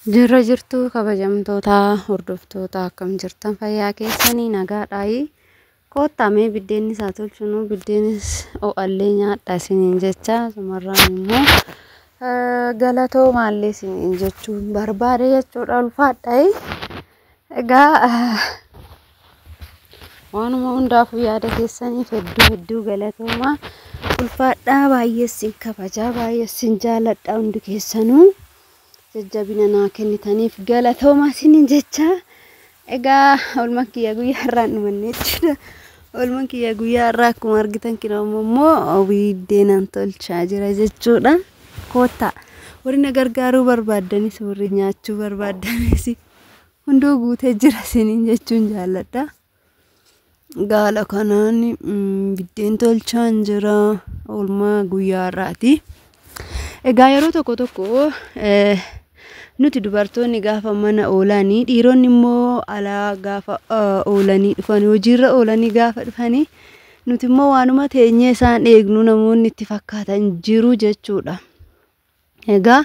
Jirra jirtu kabajamtoota hordoftoota akkam jirtan fayyaa keessanii nagaadhaayi. Koottamee biddeenni isaa tolchinu biddeenis o'allee nyaadha isiniin jecha sumarraan immoo galatoo maallee isiniin jechuun barbaade jechuudha ulfaadhaayi. Egaa waanuma hundaafuu yaada keessaniif hedduu galatoomaa ulfaadhaa baay'ee sin kabajaa baay'ee sin jaaladha hundi keessanuu. Jajjabina naa kennitaniif galatoomaa isiniin jecha. Egaa oolmaan kiyya guyyaa irraan dhumanne jechuudha. Oolmaan kiyya guyyaa irraa akkuma argitan immoo biddeenan tolchaa jira jechuudha. Koottaa warri na gargaaruu barbaaddanis warri nyaachuu barbaaddanis hunduu guutee jira isiniin jechuun jaalladha. Gaala kanaan biddeen tolchaan jira oolmaa guyyaa irraati. Egaa yeroo tokko nuti dubartoonni gaafa mana oolanii dhiironni immoo alaa gaafa oolanii dhufanii hojiirra oolanii gaafa dhufanii nuti immoo waanuma teenyee isaan eegnu namoonni itti fakkaatan jiru jechuudha. Egaa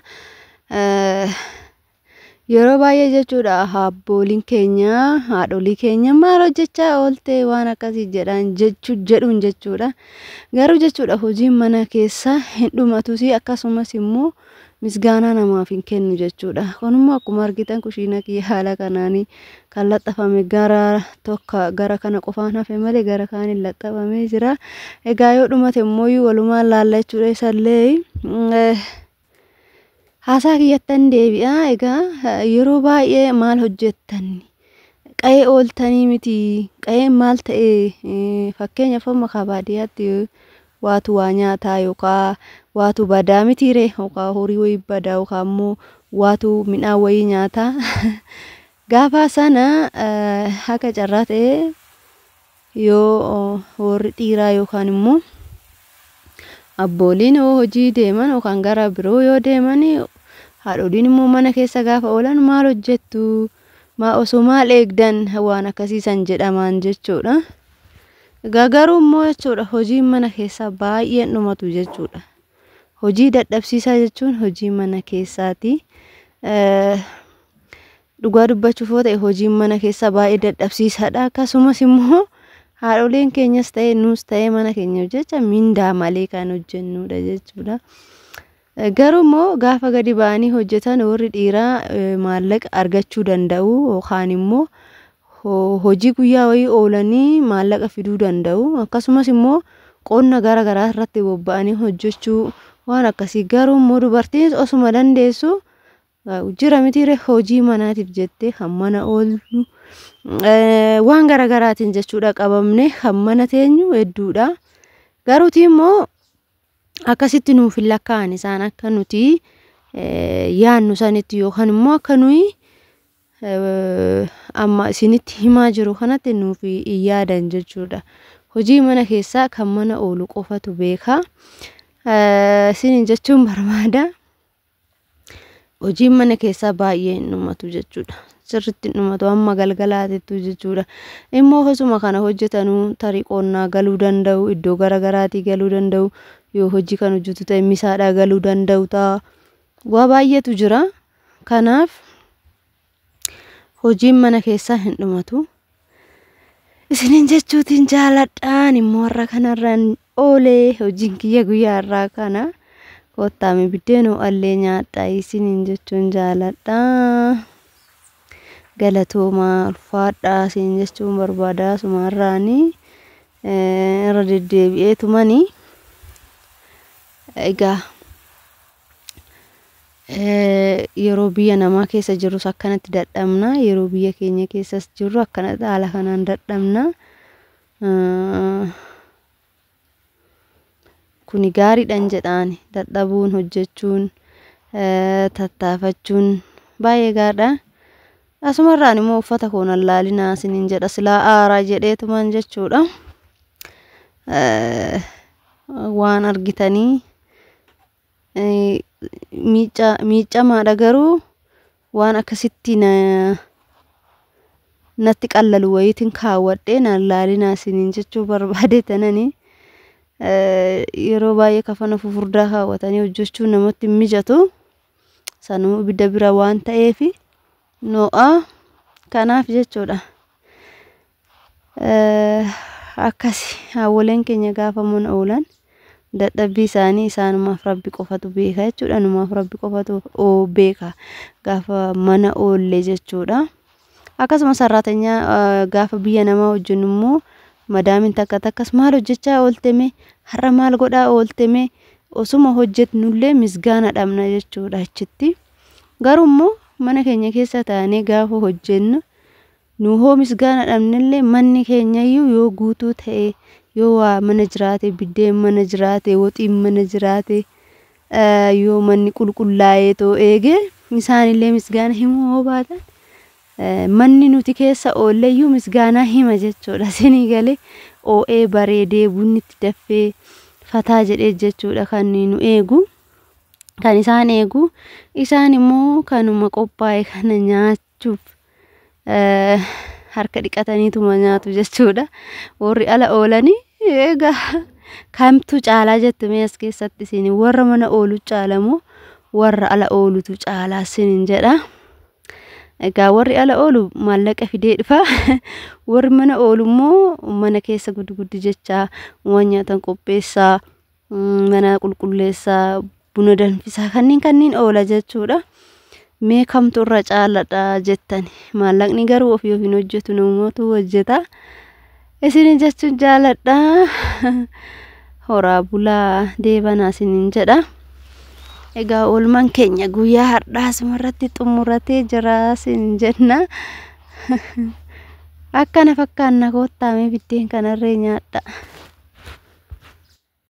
yeroo baay'ee jechuudha abbooliin keenya haadholii keenya maal hojjechaa oolte waan akkasii jedhuun jechuudha. Garuu jechuudha hojiin mana keessa hin dhumatusi akkasumas immoo misgaanaa namaaf hin kennu jechuudha. Kunimmoo akkuma argitan kushiina kiyya haala kanaanii kan laxxafame gara kana qofaan hafe malee gara kaaniin laxxafamee jira. Egaa yoo dhumate immoo walumaan laalla jechuudha isallee haasaa kiyyattan deebi'a. Egaa yeroo baay'ee maal hojjettan qa'ee ooltanii miti qa'een maal ta'e fakkeenyaaf amma baadiyyaatti waatu waa nyaataa yookaan waatu badaa mitiire yookaan horii wayii badaa yookaan immoo waatu midhaan wayii nyaataa gaafa sana haga carraa ta'e yoo warri dhiiraa yookaan immoo abbooliin hojii deeman yookaan gara biroo yoo deeman haadholiin immoo mana keessa gaafa oolan maal hojjettu osoo maal eegdan waan akkasiisan jedhaman jechuudha. Garuu immoo jechuudha hojiin mana keessaa baay'een dhumatu jechuudha. Hojii dadhabsiisaa jechuun hojii mana keessaati. Dhugaa dubbachuuf yoo ta'e hojiin mana keessaa baay'ee dadhabsiisaadha. Akkasumas immoo haadholiin keenyas ta'e nuus ta'e mana keenya jecha mindaa malee kan hojjennudha jechuudha. Garuu immoo gaafa gadi ba'anii hojjetan warri dhiiraa maallaqa argachuu danda'u yookaan immoo hojii guyyaa wayii oolanii maallaqa fiduu danda'u. Akkasumas immoo qonna gara garaa irratti bobba'anii hojjechuu waan akkasii. Garuu immoo dubartiin osuma dandeessu jira mitiire hojii manaatiif jettee kan mana oolchu waan gara garaatiin jechuudha qabamne kan mana teenyu hedduudha. Garuuti immoo akkasitti nuuf hin lakkaa'an isaan akka nuti yaannu sanitti yookaan immoo akka nuyi amma isinitti himaa jiru kanatti nuuf hin yaadan jechuudha. Hojii mana keessaa kan mana oolu qofatu beeka. Isiniin jechuun barbaada. Hojiin mana keessaa baay'ee hin dhumatu jechuudha. Sirriitti hin dhumatu amma galgalaatittu jechuudha. Immoo osuma kana hojjetanuu tarii qonnaa galuu danda'u, iddoo gara garaatii galuu danda'u, yoo hojii kan hojjetu ta'e misaadhaa galuu danda'u ta'a. Waa baay'eetu jira. Kanaaf hojiin mana keessaa hin dhumatu. Isiniin jechuutiin jaaladhaan immoo har'a kanarraan oolee hojiin kiyya guyyaa irraa kana koottaame biddeen o'allee nyaadhaa isiniin jechuun jaaladha. Galatoomaa ulfaadhaa isiniin jechuun barbaada sumarraanii irra deddeebi'eetumanii. Egaa yeroo biyya namaa keessa jirrus akkanatti dadhabna. Yeroo biyya keenya keessas jirru akkanatti haala kanaan dadhabna. Kuni gaariidhaan jedhaani dadhabuun hojjechuun tattaafachuun baay'ee gaadha. Asumarraan immoo uffata koon laalinaa isiniin jedha silaa aaraa jedheetumaan jechuudha. Waan argitanii miiccamaadha garuu waan akkasitti natti qallalu wayiitiin kaawwadhee naan laalinaa isiniin jechuu barbaade tananii. Yeroo baay'ee kafana fufurdaa kaawwatanii hojjechuun namatti mijatu. sanuu ibidda bira waan ta'eef noo'a kanaaf jechuudha. Akkasi hawwaleen keenya gaafa mana oolan dadhabbii isaanii isaanumaaf Rabbi qofatu beeka jechuudha. Numaaf Rabbi qofatu beeka gaafa mana oolle jechuudha. Akkasuma sarraatanya gaafa biyya namaa hojjennu immoo madaamin takka takkas maal hojjechaa oolteme har'a maal godhaa oolteme osuma hojjetnullee misgaana dhabna jechuudha achitti. Garuu immoo mana keenya keessa taanee gaafa hojjennu nu hoo misgaana dhabnellee manni keenyayyuu yoo guutuu ta'e yoo waa mana jiraate biddeen mana jiraate woxiin mana jiraate yoo manni qulqullaa'ee too eege isaanillee misgaana himuu hoo baatan manni nuti keessa oolleyyuu misgaana hima jechuudha. Sinii galee oo'ee bareedee bunni itti daffee fataa jedhee jechuudha kan nu eegu kan isaan eegu isaan immoo kanuma qophaa'e kana nyaachuuf harka dhiqataniituma nyaatu jechuudha. Warri ala oolanii egaa kamtu caalaa jettume as keessatti isin warra mana oolu caalamoo warra ala oolutu caalaa isin jedha. Egaa warri ala oolu maallaqa fidee dhufa warri mana oolu immoo mana keessa guddi jechaa waan nyaatan qopheessaa mana qulqulleessaa buna danfisaa kanneen oola jechuudha. Mee kamtu irra caaladha jettani maallaqni garuu ofii ofiin hojjetu namoota hojjeta isin jechuun jaaladha. Horaa bulaa deebanaa isin jedha. Egaa oolmaan keenya guyyaa har'aa asumarratti xumuratee jira isin jenna. Akkana fakkaanna koottaa mee biddeen kanarree nyaadha.